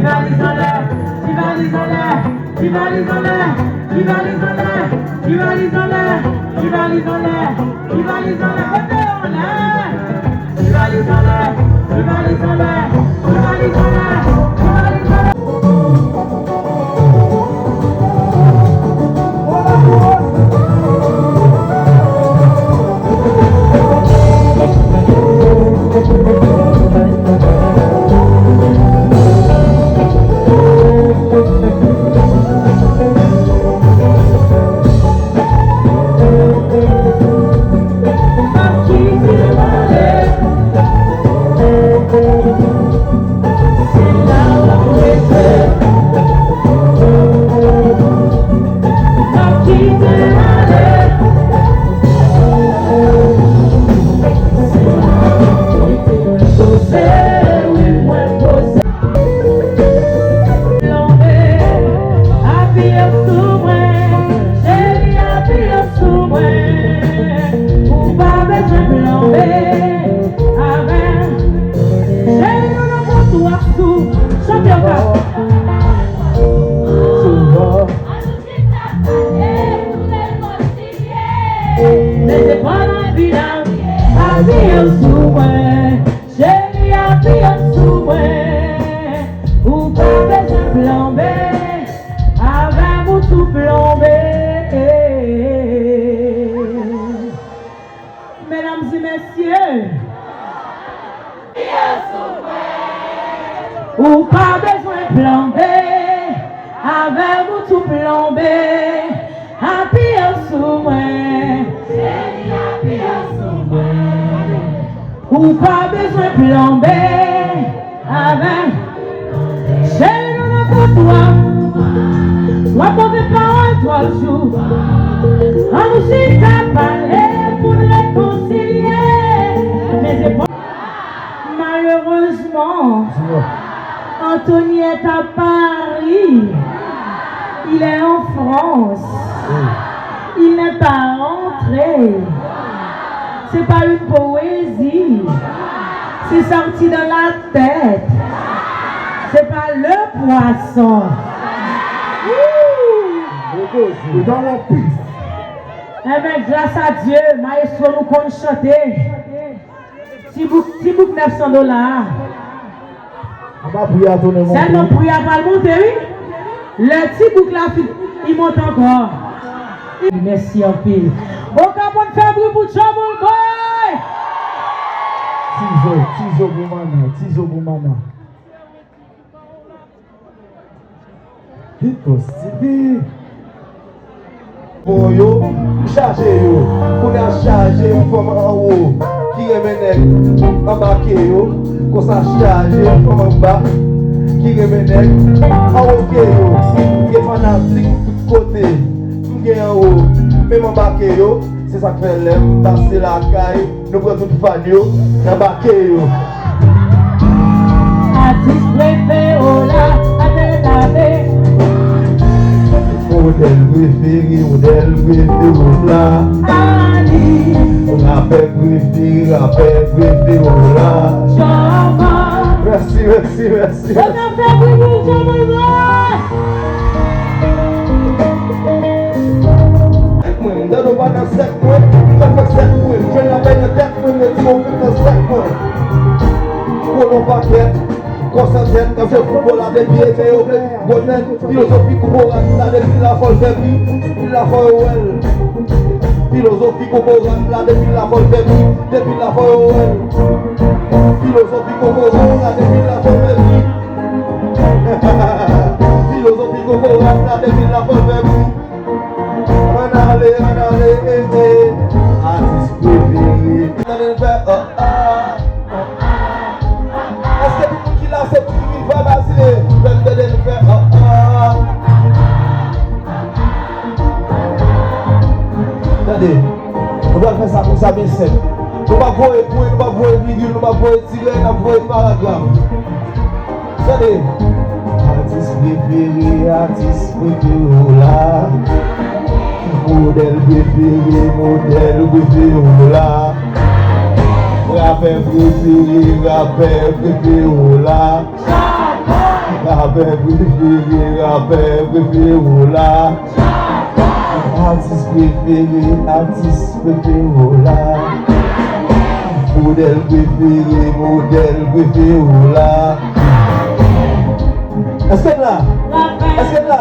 valise en l'air, qui valise en l'air, qui valise en l'air, qui valise en l'air, qui valise en l'air, qui valise en l'air, qui valise en l'air, en l'air, qui valise en l'air, qui valise en l'air, qui valise en l'air, qui valise en l'air. Mesdames et messieurs, ou pas besoin de plomber, avec vous tout plomber, appuyez sous moi, ou pas besoin de plomber, avec chez nous pour toi, moi pour mes parents toi le jour, on nous chie à parler pour nous réconcilier, mais c'est pas malheureusement. Anthony est à Paris, il est en France, il n'est pas rentré, c'est pas une poésie, c'est sorti dans la tête, c'est pas le poisson. Dans la piste. Eh bien, grâce à Dieu, maestro nous compte chanter. Si vous 900 $. C'est non prière pas le monter, oui. Le petit bouc là, il monte encore. Merci en pile. Au cas où on fait bruit pour Trouble Boy. Tizo Boumana. Vito Stevie. Bon yo, chargé yo, on a chargé une femme en haut, qui remenait embarqué yo, qu'on s'en chargé une femme en bas, qui remenait en haut yo, qui est fanatique de côté, qui est en haut, même embarqué yo, c'est ça que fait l'aime, passer la caille, nous prenons tout fan yo, embarqué yo. Artiste préféré, oh là, Modèle préféré, oh là. Rappel préféré, oh là. Merci. Donne pas dans 7 points, ça fait 7 points. Je la paye dans 7 points, mais tu m'as fait dans 7 points. Pour mon paquet. Concentrez quand je football avec pied, mais au blé, bonnet, philosophie corporelle, là depuis la folle fait vie, depuis la folle well. Philosophie corporelle, là depuis la folle fait vie, depuis la folle well. Philosophie corporelle, là depuis la folle fait vie. Philosophie corporelle, là depuis la folle fait vie. On allait, artiste préféré. Est-ce que tout qui l'a c'est tout qui va passer? Même de nous faire Attendez, on doit faire ça comme ça bien simple. Nous ne pouvons pas voir point, nous ne pouvons pas voir virgule, nous ne pouvons pas voir tiret, nous ne pouvons pas voir paragraphe. Attendez, artiste préféré, là. Modèle préféré, là. Rappel préféré, là. Rappel Rappeur préféré, oh là. Artiste préféré, oh là. Modèle préféré, oh là. Est-ce que là? Est-ce que là?